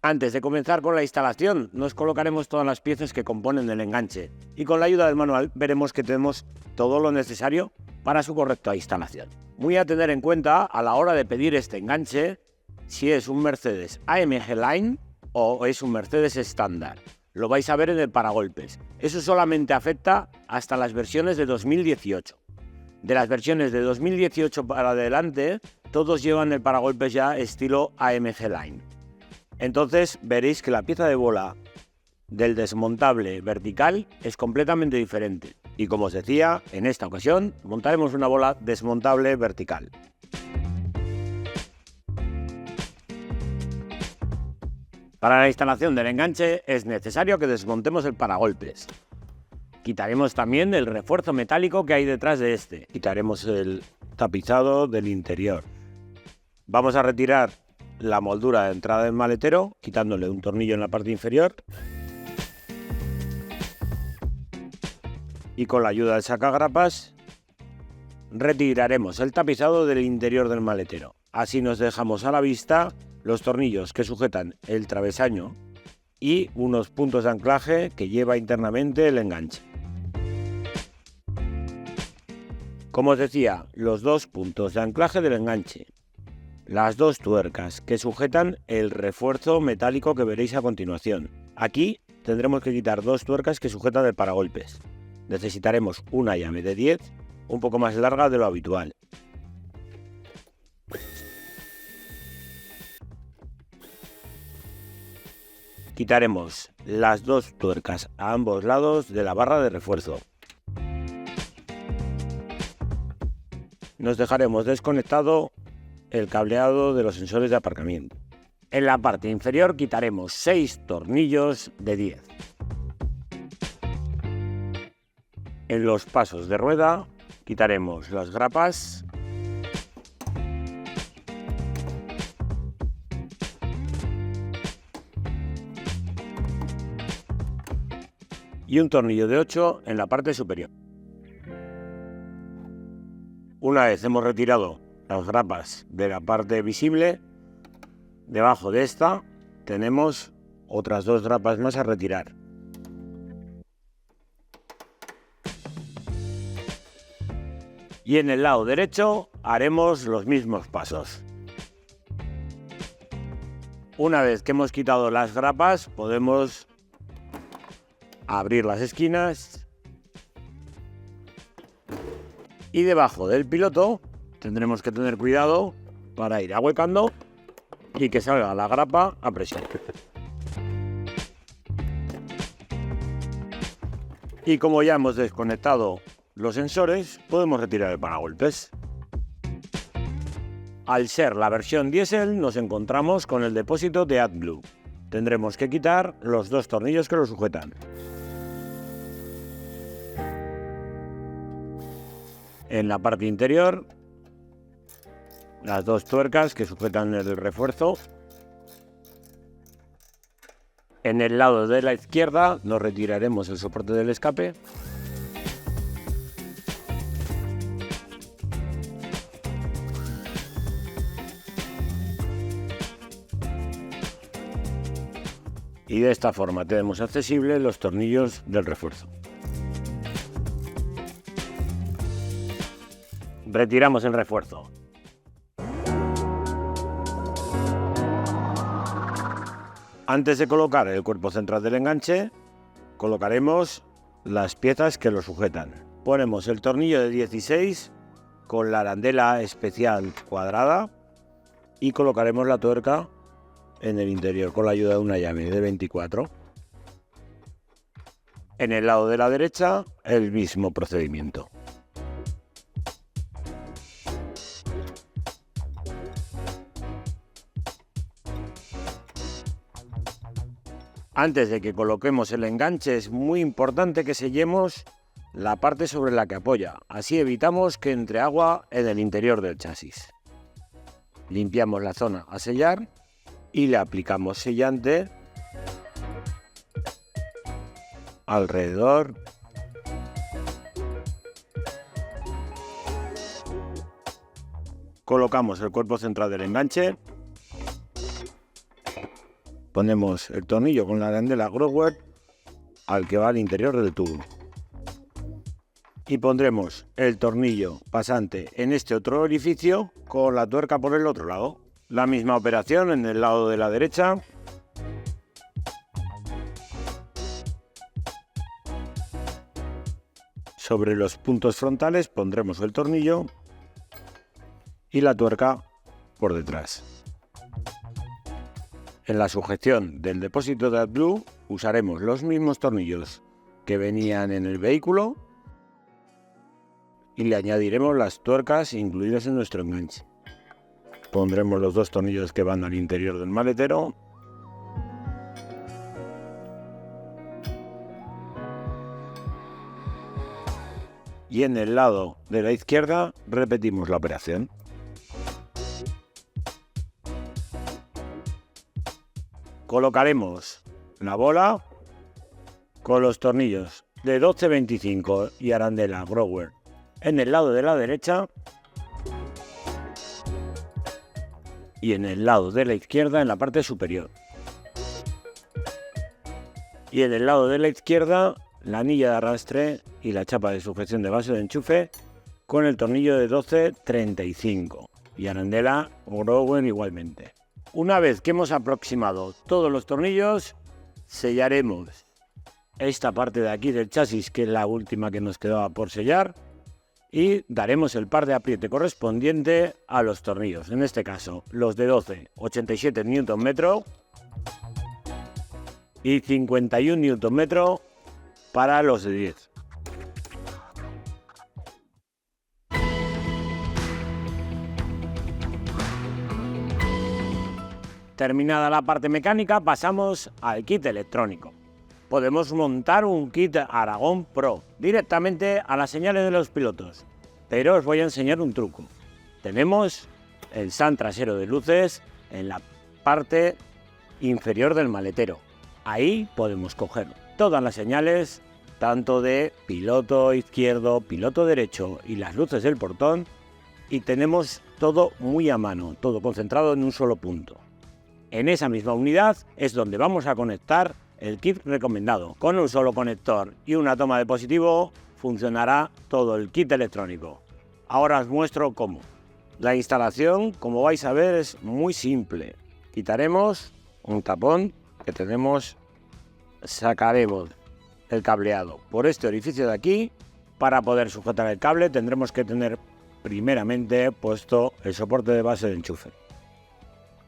Antes de comenzar con la instalación, nos colocaremos todas las piezas que componen el enganche y con la ayuda del manual veremos que tenemos todo lo necesario para su correcta instalación. Muy a tener en cuenta a la hora de pedir este enganche si es un Mercedes AMG Line o es un Mercedes estándar. Lo vais a ver en el paragolpes. Eso solamente afecta hasta las versiones de 2018. De las versiones de 2018 para adelante, todos llevan el paragolpes ya estilo AMG Line. Entonces veréis que la pieza de bola del desmontable vertical es completamente diferente. Y como os decía, en esta ocasión montaremos una bola desmontable vertical. Para la instalación del enganche es necesario que desmontemos el paragolpes. Quitaremos también el refuerzo metálico que hay detrás de este. Quitaremos el tapizado del interior. Vamos a retirar la moldura de entrada del maletero, quitándole un tornillo en la parte inferior. Y con la ayuda del sacagrapas retiraremos el tapizado del interior del maletero. Así nos dejamos a la vista los tornillos que sujetan el travesaño y unos puntos de anclaje que lleva internamente el enganche. Como os decía, los dos puntos de anclaje del enganche, las dos tuercas que sujetan el refuerzo metálico que veréis a continuación. Aquí tendremos que quitar dos tuercas que sujetan el paragolpes. Necesitaremos una llave de 10, un poco más larga de lo habitual. Quitaremos las dos tuercas a ambos lados de la barra de refuerzo. Nos dejaremos desconectado el cableado de los sensores de aparcamiento. En la parte inferior quitaremos 6 tornillos de 10. En los pasos de rueda quitaremos las grapas y un tornillo de 8 en la parte superior. Una vez hemos retirado las grapas de la parte visible, debajo de esta tenemos otras dos grapas más a retirar. Y en el lado derecho haremos los mismos pasos. Una vez que hemos quitado las grapas, podemos abrir las esquinas y debajo del piloto tendremos que tener cuidado para ir ahuecando y que salga la grapa a presión. Y como ya hemos desconectado los sensores, podemos retirar el paragolpes. Al ser la versión diésel, nos encontramos con el depósito de AdBlue. Tendremos que quitar los dos tornillos que lo sujetan. En la parte interior, las dos tuercas que sujetan el refuerzo. En el lado de la izquierda nos retiraremos el soporte del escape. Y de esta forma tenemos accesibles los tornillos del refuerzo. Retiramos el refuerzo. Antes de colocar el cuerpo central del enganche, colocaremos las piezas que lo sujetan. Ponemos el tornillo de 16 con la arandela especial cuadrada y colocaremos la tuerca en el interior con la ayuda de una llave de 24. En el lado de la derecha, el mismo procedimiento. Antes de que coloquemos el enganche es muy importante que sellemos la parte sobre la que apoya, así evitamos que entre agua en el interior del chasis. Limpiamos la zona a sellar y le aplicamos sellante alrededor . Colocamos el cuerpo central del enganche Ponemos el tornillo con la arandela Grower al que va al interior del tubo. Y pondremos el tornillo pasante en este otro orificio con la tuerca por el otro lado. La misma operación en el lado de la derecha. Sobre los puntos frontales pondremos el tornillo y la tuerca por detrás. En la sujeción del depósito de AdBlue usaremos los mismos tornillos que venían en el vehículo y le añadiremos las tuercas incluidas en nuestro enganche. Pondremos los dos tornillos que van al interior del maletero y en el lado de la izquierda repetimos la operación. Colocaremos la bola con los tornillos de 12-25 y arandela Grower en el lado de la derecha y en el lado de la izquierda en la parte superior. Y en el lado de la izquierda la anilla de arrastre y la chapa de sujeción de base de enchufe con el tornillo de 12-35 y arandela Grower igualmente. Una vez que hemos aproximado todos los tornillos, sellaremos esta parte de aquí del chasis, que es la última que nos quedaba por sellar, y daremos el par de apriete correspondiente a los tornillos. En este caso, los de 12, 87 Nm y 51 Nm para los de 10. Terminada la parte mecánica, pasamos al kit electrónico. Podemos montar un kit Aragon Pro directamente a las señales de los pilotos, pero os voy a enseñar un truco. Tenemos el SAN trasero de luces en la parte inferior del maletero. Ahí podemos coger todas las señales, tanto de piloto izquierdo, piloto derecho y las luces del portón, y tenemos todo muy a mano, todo concentrado en un solo punto. En esa misma unidad es donde vamos a conectar el kit recomendado. Con un solo conector y una toma de positivo funcionará todo el kit electrónico. Ahora os muestro cómo. La instalación, como vais a ver, es muy simple. Quitaremos un tapón que tenemos, sacaremos el cableado por este orificio de aquí. Para poder sujetar el cable tendremos que tener primeramente puesto el soporte de base de enchufe.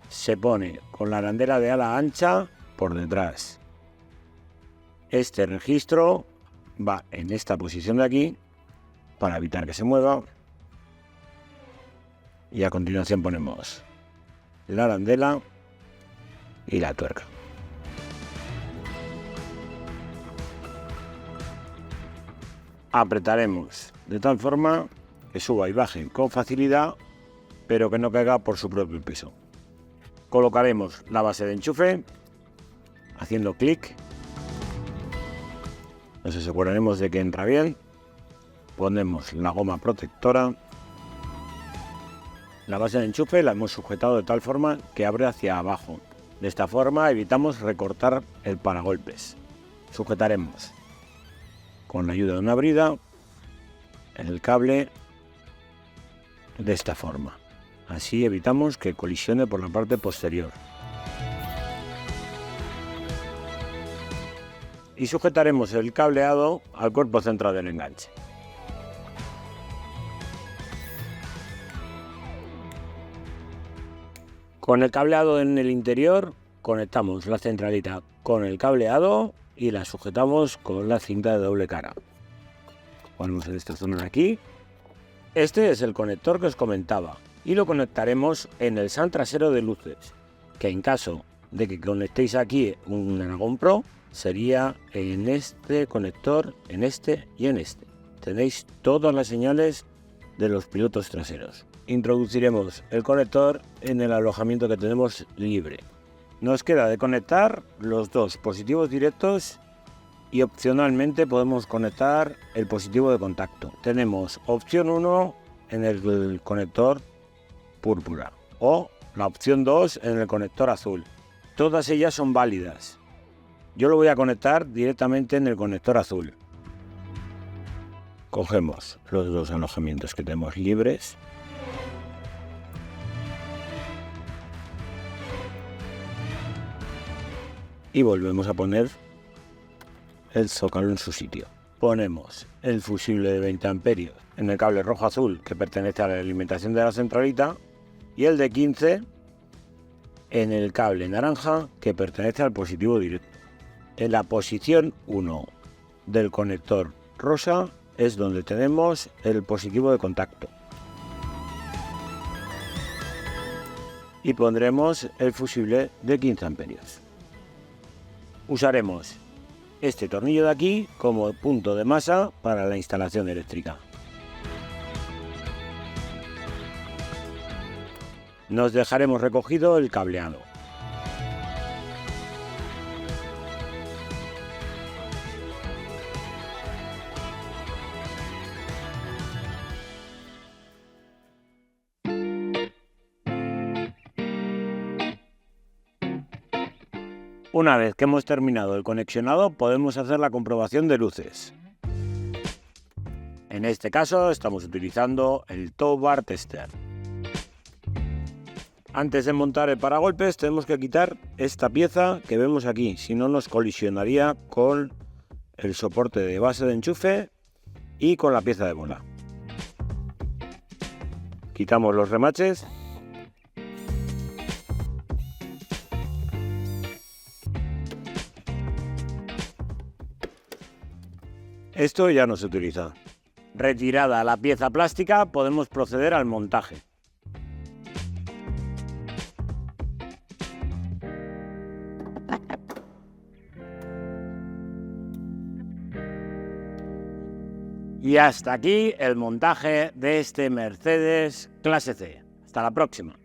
Se pone con la arandela de ala ancha por detrás. Este registro va en esta posición de aquí para evitar que se mueva. Y a continuación ponemos la arandela y la tuerca. Apretaremos de tal forma que suba y baje con facilidad, pero que no caiga por su propio peso. Colocaremos la base de enchufe haciendo clic. Nos aseguraremos de que entra bien. Ponemos la goma protectora. La base de enchufe la hemos sujetado de tal forma que abre hacia abajo. De esta forma evitamos recortar el paragolpes. Sujetaremos con la ayuda de una brida el cable de esta forma. Así evitamos que colisione por la parte posterior. Y sujetaremos el cableado al cuerpo central del enganche. Con el cableado en el interior conectamos la centralita con el cableado y la sujetamos con la cinta de doble cara. Ponemos en esta zona de aquí. Este es el conector que os comentaba y lo conectaremos en el SAN trasero de luces, que en caso de que conectéis aquí un Aragon Pro sería en este conector, en este y en este. Tenéis todas las señales de los pilotos traseros. Introduciremos el conector en el alojamiento que tenemos libre. Nos queda de conectar los dos positivos directos y opcionalmente podemos conectar el positivo de contacto. Tenemos opción 1 en el conector púrpura o la opción 2 en el conector azul. Todas ellas son válidas. Yo lo voy a conectar directamente en el conector azul. Cogemos los dos alojamientos que tenemos libres. Y volvemos a poner el zócalo en su sitio. Ponemos el fusible de 20 amperios en el cable rojo-azul que pertenece a la alimentación de la centralita y el de 15 en el cable naranja que pertenece al positivo directo. En la posición 1 del conector rosa es donde tenemos el positivo de contacto. Y pondremos el fusible de 15 amperios. Usaremos este tornillo de aquí como punto de masa para la instalación eléctrica. Nos dejaremos recogido el cableado. Una vez que hemos terminado el conexionado, podemos hacer la comprobación de luces. En este caso estamos utilizando el tow bar tester. Antes de montar el paragolpes tenemos que quitar esta pieza que vemos aquí, si no nos colisionaría con el soporte de base de enchufe y con la pieza de bola. Quitamos los remaches. Esto ya no se utiliza. Retirada la pieza plástica, podemos proceder al montaje. Y hasta aquí el montaje de este Mercedes Clase C. Hasta la próxima.